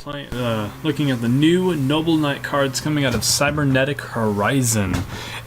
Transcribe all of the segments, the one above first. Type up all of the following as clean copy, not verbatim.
Looking at the new Noble Knight cards coming out of Cybernetic Horizon,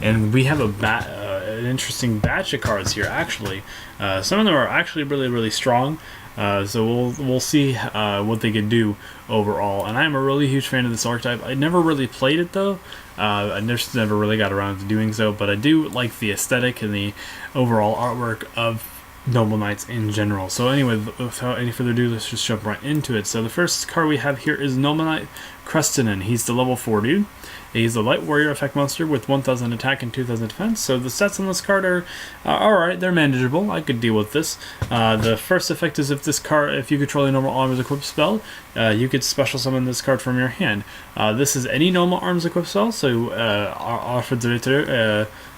and we have an interesting batch of cards here. Actually, some of them are actually really strong. So we'll see what they can do overall. And I'm a really huge fan of this archetype. I never really played it though. I just never really got around to doing so. But I do like the aesthetic and the overall artwork of Noble Knights in general. So anyway, without any further ado, let's just jump right into it. So the first card we have here is Menai Creston, and he's the level 4 dude. He's a light warrior effect monster with 1000 attack and 2000 defense. So the stats on this card are alright, they're manageable. I could deal with this. The first effect is if you control a normal arms equipped spell, you could special summon this card from your hand. This is any normal arms equipped spell, so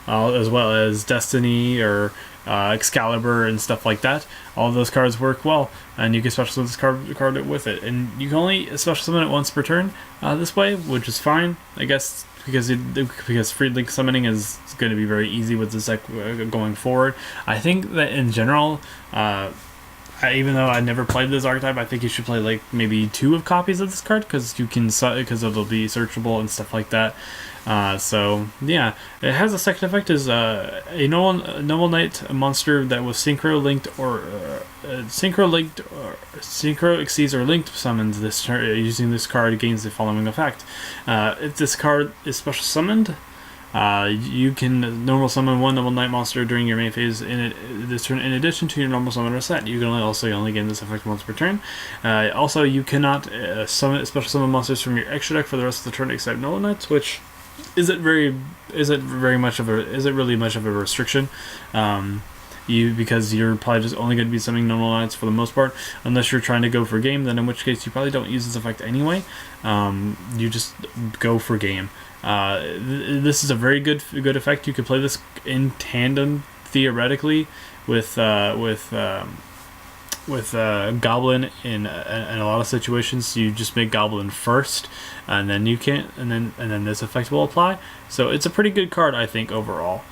as well as Destiny or Excalibur and stuff like that. All of those cards work well, and you can special summon this card with it. And you can only special summon it once per turn this way, which is fine, I guess, because free link summoning is going to be very easy with this deck going forward. I think that in general, even though I never played this archetype, I think you should play like maybe 2 copies of this card because it'll be searchable and stuff like that. So yeah, it has a second effect is a Noble Knight monster that was synchro exceeds or linked summons this turn using this card gains the following effect. If this card is special summoned, you can normal summon one Noble Knight monster during your main phase this turn in addition to your normal summoner set. You can only gain this effect once per turn. Also, you cannot special summon monsters from your extra deck for the rest of the turn except Noble Knights, which isn't really much of a restriction. Because you're probably just only going to be summoning normal knights for the most part, unless you're trying to go for game, then in which case you probably don't use this effect anyway. You just go for game. This is a very good effect. You could play this in tandem theoretically with Goblin in a lot of situations. You just make Goblin first, and then then this effect will apply. So it's a pretty good card, I think, overall.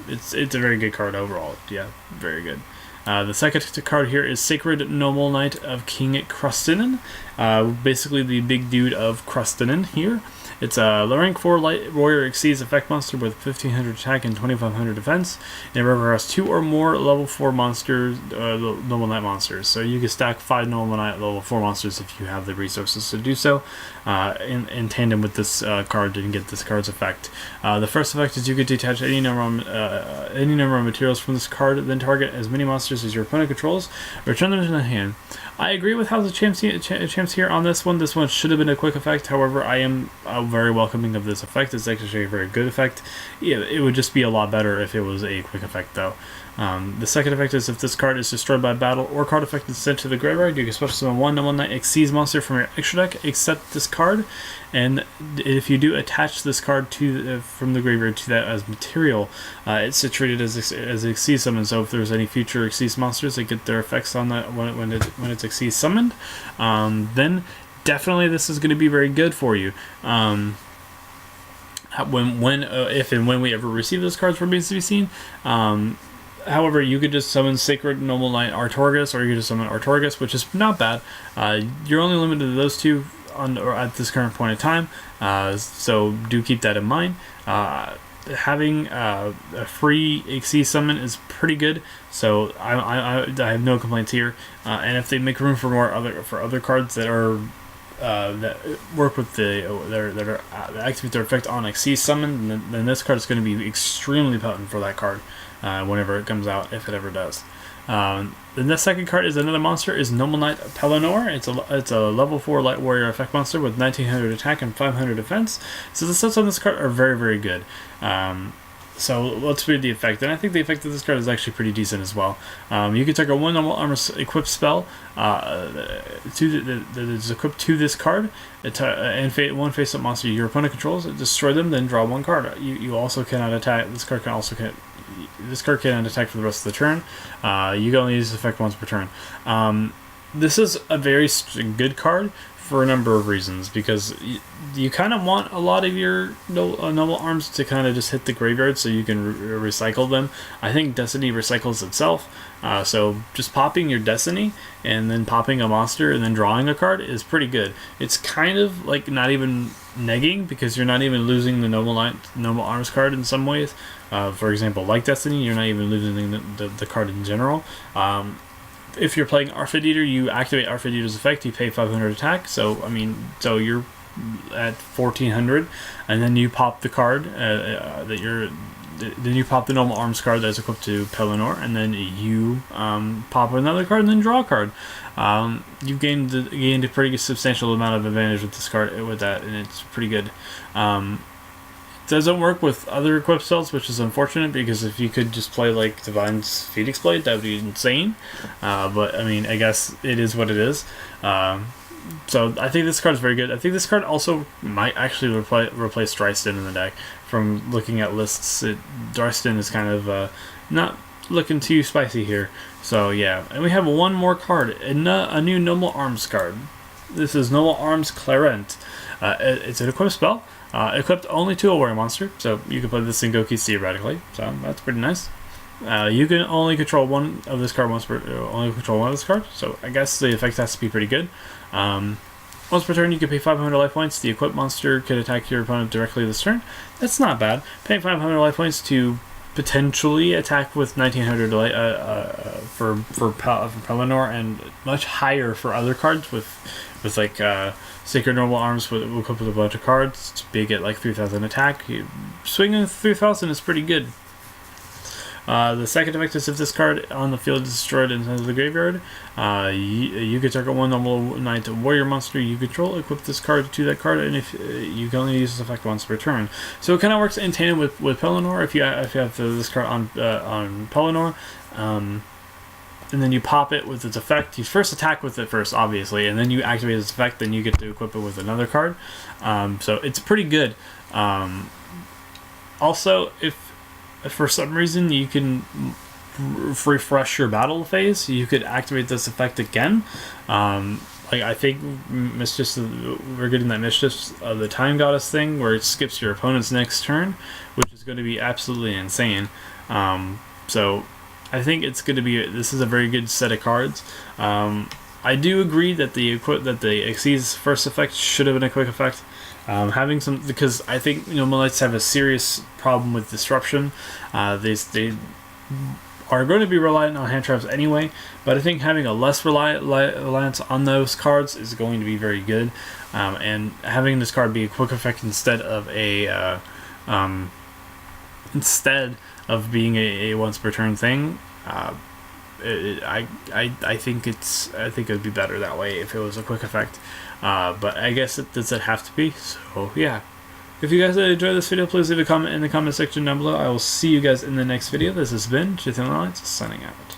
It's a very good card overall. Yeah, very good. The second card here is Sacred Noble Knight of King Creston. Basically the big dude of Creston here. It's a rank 4 light warrior exceeds effect monster with 1500 attack and 2500 defense. And it requires 2 or more level 4 monsters, Noble Knight monsters. So you can stack 5 Noble Knight level 4 monsters if you have the resources to do so, in tandem with this card and get this card's effect. The first effect is you can detach any number of materials from this card, then target as many monsters as your opponent controls, return them to the hand. I agree with how the champs here on this one. This one should have been a quick effect. However, I am very welcoming of this effect. It's actually a very good effect. Yeah, it would just be a lot better if it was a quick effect, though. The second effect is if this card is destroyed by battle or card effect is sent to the graveyard, you can special summon one Noble Knight exceeds monster from your extra deck except this card. And if you do attach this card from the graveyard to that as material, it's treated as exceed summon. So if there's any future exceed monsters that get their effects on that when it's exceed summoned, then definitely this is going to be very good for you. If and when we ever receive those cards remains to be seen. However, you could just summon Sacred Noble Knight Artorgus, or you could just summon Artorgus, which is not bad. You're only limited to those two at this current point in time, so do keep that in mind. Having a free exceed summon is pretty good, so I have no complaints here. And if they make room for other cards that are that work with that activate their effect on exceed summon, then this card is going to be extremely potent for that card whenever it comes out, if it ever does. Then the second card is another monster, is Noble Knight Pelennor. It's a level 4 light warrior effect monster with 1900 attack and 500 defense. So the stats on this card are very good. So let's read the effect, and I think the effect of this card is actually pretty decent as well. You can target one normal armor equipped spell that is equipped to this card, and one face-up monster your opponent controls. Destroy them, then draw one card. You also cannot attack. This card cannot attack for the rest of the turn. You can only use this effect once per turn. This is a very good card for a number of reasons, because you kind of want a lot of your noble arms to kind of just hit the graveyard so you can recycle them. I think Destiny recycles itself, so just popping your Destiny and then popping a monster and then drawing a card is pretty good. It's kind of like not even negging, because you're not even losing the noble arms card in some ways. For example, like Destiny, you're not even losing the card in general. If you're playing Arfid Eater, you activate Arfid Eater's effect, you pay 500 attack, so you're at 1400, and then you pop the card then you pop the normal arms card that's equipped to Pelennor, and then you pop another card and then draw a card. You've gained a pretty substantial amount of advantage with this card, with that, and it's pretty good. Doesn't work with other equipped spells, which is unfortunate, because if you could just play like Divine's Phoenix Blade, that would be insane. But I mean, I guess it is what it is. So I think this card is very good. I think this card also might actually replace Dryston in the deck. From looking at lists, Dryston is kind of not looking too spicy here. So yeah, and we have one more card, a new Noble Arms card. This is Noble Arms Clarent. It's an equipped spell. Equipped only to a warrior monster, so you can play this in Gokis theoretically, so that's pretty nice. You can only control one of this card so I guess the effect has to be pretty good. Once per turn, you can pay 500 life points. The equipped monster can attack your opponent directly this turn. That's not bad. Paying 500 life points to potentially attack with 1900 for Pelennor, and much higher for other cards with like Sacred Noble Arms will equip with a bunch of cards. It's big at like 3000 attack. Swinging 3000 is pretty good. The second effect is if this card on the field is destroyed inside of the graveyard, you can target one normal knight warrior monster you control, equip this card to that card, and if you can only use this effect once per turn. So it kind of works in tandem with Pelennor. If you have this card on Pelennor, and then you pop it with its effect. You first attack with it first, obviously, and then you activate its effect, then you get to equip it with another card. So it's pretty good. Also, if for some reason you can refresh your battle phase, you could activate this effect again. Like I think we're getting that Mistress of the Time Goddess thing, where it skips your opponent's next turn, which is going to be absolutely insane. So I think it's going to be. This is a very good set of cards. I do agree that the Xyz's first effect should have been a quick effect. Having some, because I think Melites have a serious problem with disruption. They are going to be reliant on hand traps anyway, but I think having a less reliance on those cards is going to be very good. And having this card be a quick effect instead of being a once per turn thing, I think it would be better that way if it was a quick effect. But I guess does it have to be? So yeah. If you guys enjoyed this video, please leave a comment in the comment section down below. I will see you guys in the next video. This has been Jithan Alliance signing out.